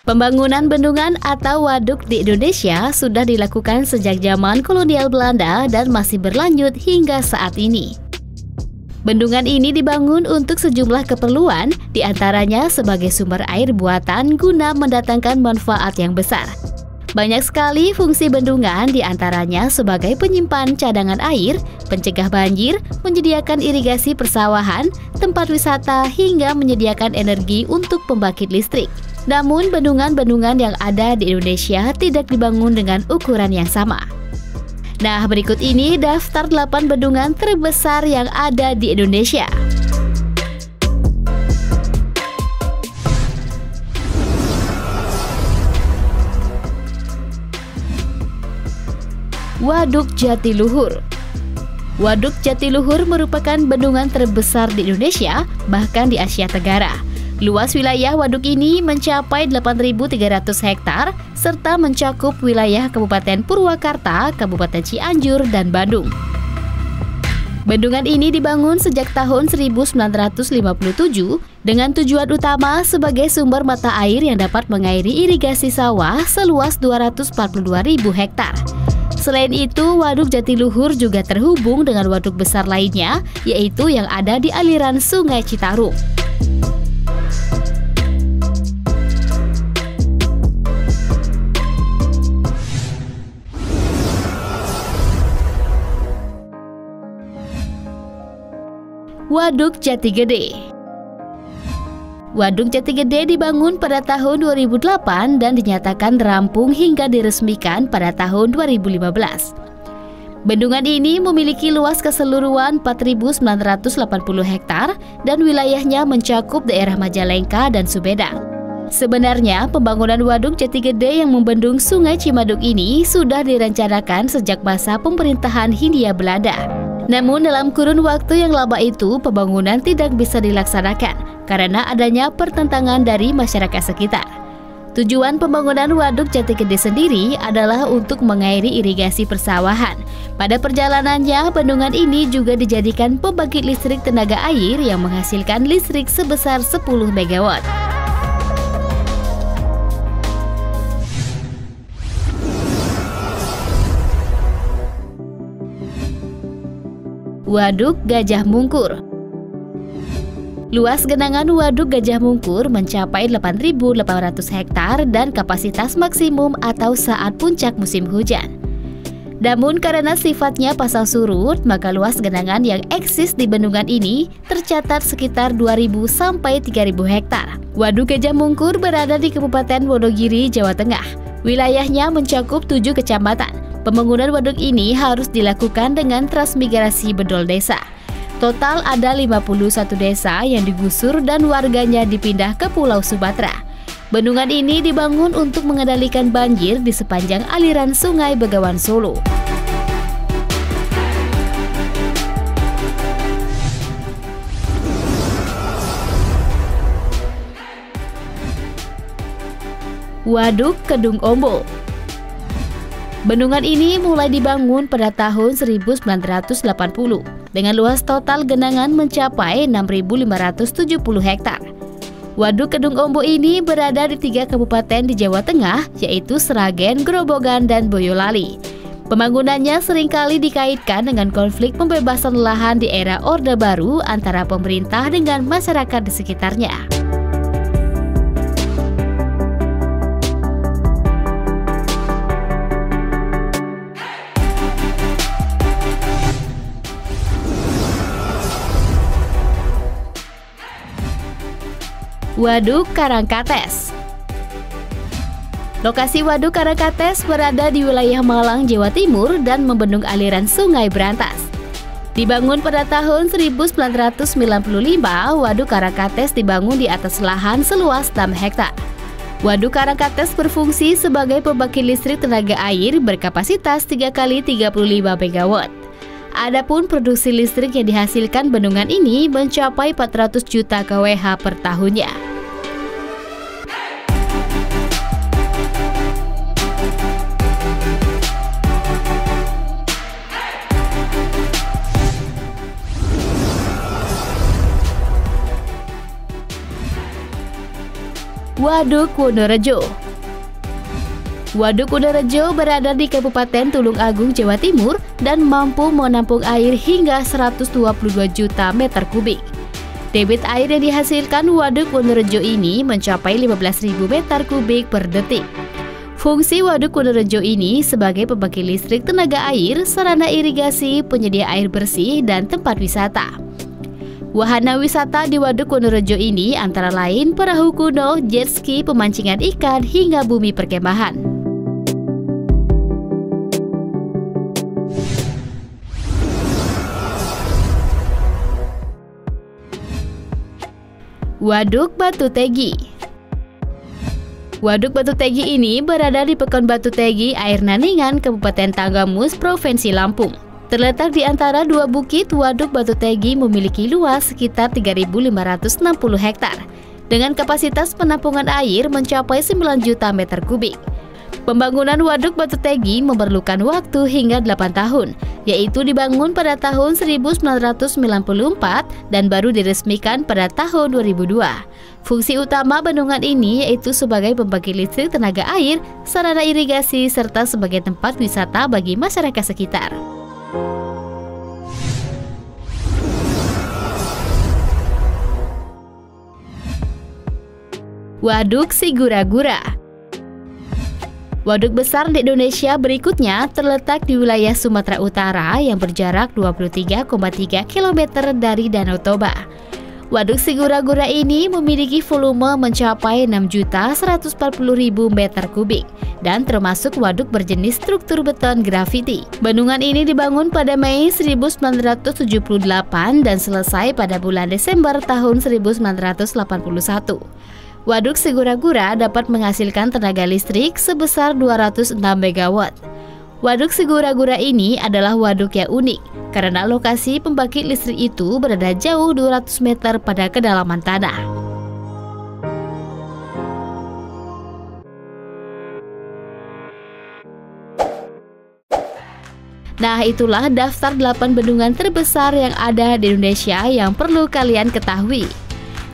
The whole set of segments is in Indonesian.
Pembangunan bendungan atau waduk di Indonesia sudah dilakukan sejak zaman kolonial Belanda dan masih berlanjut hingga saat ini. Bendungan ini dibangun untuk sejumlah keperluan, diantaranya sebagai sumber air buatan guna mendatangkan manfaat yang besar. Banyak sekali fungsi bendungan, diantaranya sebagai penyimpan cadangan air, pencegah banjir, menyediakan irigasi persawahan, tempat wisata, hingga menyediakan energi untuk pembangkit listrik. Namun, bendungan-bendungan yang ada di Indonesia tidak dibangun dengan ukuran yang sama. Nah, berikut ini daftar 8 bendungan terbesar yang ada di Indonesia. Waduk Jatiluhur. Waduk Jatiluhur merupakan bendungan terbesar di Indonesia, bahkan di Asia Tenggara. Luas wilayah waduk ini mencapai 8.300 hektar, serta mencakup wilayah Kabupaten Purwakarta, Kabupaten Cianjur, dan Bandung. Bendungan ini dibangun sejak tahun 1957 dengan tujuan utama sebagai sumber mata air yang dapat mengairi irigasi sawah seluas 242.000 hektar. Selain itu, Waduk Jatiluhur juga terhubung dengan waduk besar lainnya, yaitu yang ada di aliran Sungai Citarum. Waduk Jatigede. Waduk Jatigede dibangun pada tahun 2008 dan dinyatakan rampung hingga diresmikan pada tahun 2015. Bendungan ini memiliki luas keseluruhan 4.980 hektar dan wilayahnya mencakup daerah Majalengka dan Sumedang. Sebenarnya, pembangunan Waduk Jatigede yang membendung Sungai Cimaduk ini sudah direncanakan sejak masa pemerintahan Hindia Belanda. Namun dalam kurun waktu yang lama itu, pembangunan tidak bisa dilaksanakan karena adanya pertentangan dari masyarakat sekitar. Tujuan pembangunan Waduk Jatigede sendiri adalah untuk mengairi irigasi persawahan. Pada perjalanannya, bendungan ini juga dijadikan pembangkit listrik tenaga air yang menghasilkan listrik sebesar 10 MW. Waduk Gajah Mungkur. Luas genangan Waduk Gajah Mungkur mencapai 8.800 hektar dan kapasitas maksimum atau saat puncak musim hujan. Namun karena sifatnya pasang surut, maka luas genangan yang eksis di bendungan ini tercatat sekitar 2.000 sampai 3.000 hektar. Waduk Gajah Mungkur berada di Kabupaten Wonogiri, Jawa Tengah. Wilayahnya mencakup 7 kecamatan. Pembangunan waduk ini harus dilakukan dengan transmigrasi bedol desa. Total ada 51 desa yang digusur dan warganya dipindah ke Pulau Sumatera. Bendungan ini dibangun untuk mengendalikan banjir di sepanjang aliran Sungai Begawan Solo. Waduk Kedung Ombo. Bendungan ini mulai dibangun pada tahun 1980 dengan luas total genangan mencapai 6.570 hektar. Waduk Kedung Ombo ini berada di 3 kabupaten di Jawa Tengah, yaitu Sragen, Grobogan, dan Boyolali. Pembangunannya seringkali dikaitkan dengan konflik pembebasan lahan di era Orde Baru antara pemerintah dengan masyarakat di sekitarnya. Waduk Karangkates. Lokasi Waduk Karangkates berada di wilayah Malang, Jawa Timur dan membendung aliran Sungai Brantas. Dibangun pada tahun 1995, Waduk Karangkates dibangun di atas lahan seluas 6 hektar. Waduk Karangkates berfungsi sebagai pembangkit listrik tenaga air berkapasitas 3 kali 35 MW. Adapun produksi listrik yang dihasilkan bendungan ini mencapai 400 juta kWh per tahunnya. Waduk Wonorejo. Waduk Wonorejo berada di Kabupaten Tulung Agung, Jawa Timur dan mampu menampung air hingga 122 juta meter kubik. Debit air yang dihasilkan Waduk Wonorejo ini mencapai 15.000 meter kubik per detik. Fungsi Waduk Wonorejo ini sebagai pembangkit listrik tenaga air, sarana irigasi, penyedia air bersih, dan tempat wisata. Wahana wisata di Waduk Wonorejo ini antara lain perahu kuno, jet ski, pemancingan ikan, hingga bumi perkemahan. Waduk Batu Tegi. Waduk Batu Tegi ini berada di Pekon Batu Tegi, Air Naningan, Kabupaten Tanggamus, Provinsi Lampung. Terletak di antara dua bukit, Waduk Batu Tegi memiliki luas sekitar 3.560 hektar dengan kapasitas penampungan air mencapai 9 juta meter kubik. Pembangunan Waduk Batu Tegi memerlukan waktu hingga 8 tahun, yaitu dibangun pada tahun 1994 dan baru diresmikan pada tahun 2002. Fungsi utama bendungan ini yaitu sebagai pembangkit listrik tenaga air, sarana irigasi, serta sebagai tempat wisata bagi masyarakat sekitar. Waduk Sigura-gura. Waduk besar di Indonesia berikutnya terletak di wilayah Sumatera Utara yang berjarak 23,3 km dari Danau Toba. Waduk Sigura-gura ini memiliki volume mencapai 6.140.000 meter kubik dan termasuk waduk berjenis struktur beton grafiti. Bendungan ini dibangun pada Mei 1978 dan selesai pada bulan Desember tahun 1981. Waduk Sigura-gura dapat menghasilkan tenaga listrik sebesar 206 MW. Waduk Sigura-gura ini adalah waduk yang unik karena lokasi pembangkit listrik itu berada jauh 200 meter pada kedalaman tanah. Nah, itulah daftar 8 bendungan terbesar yang ada di Indonesia yang perlu kalian ketahui.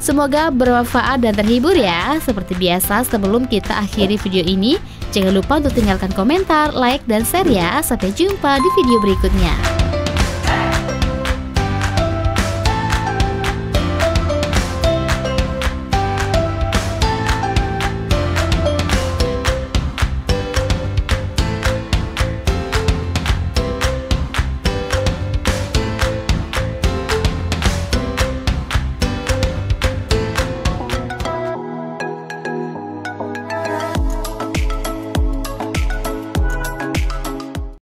Semoga bermanfaat dan terhibur ya. Seperti biasa, sebelum kita akhiri video ini, jangan lupa untuk tinggalkan komentar, like, dan share ya. Sampai jumpa di video berikutnya.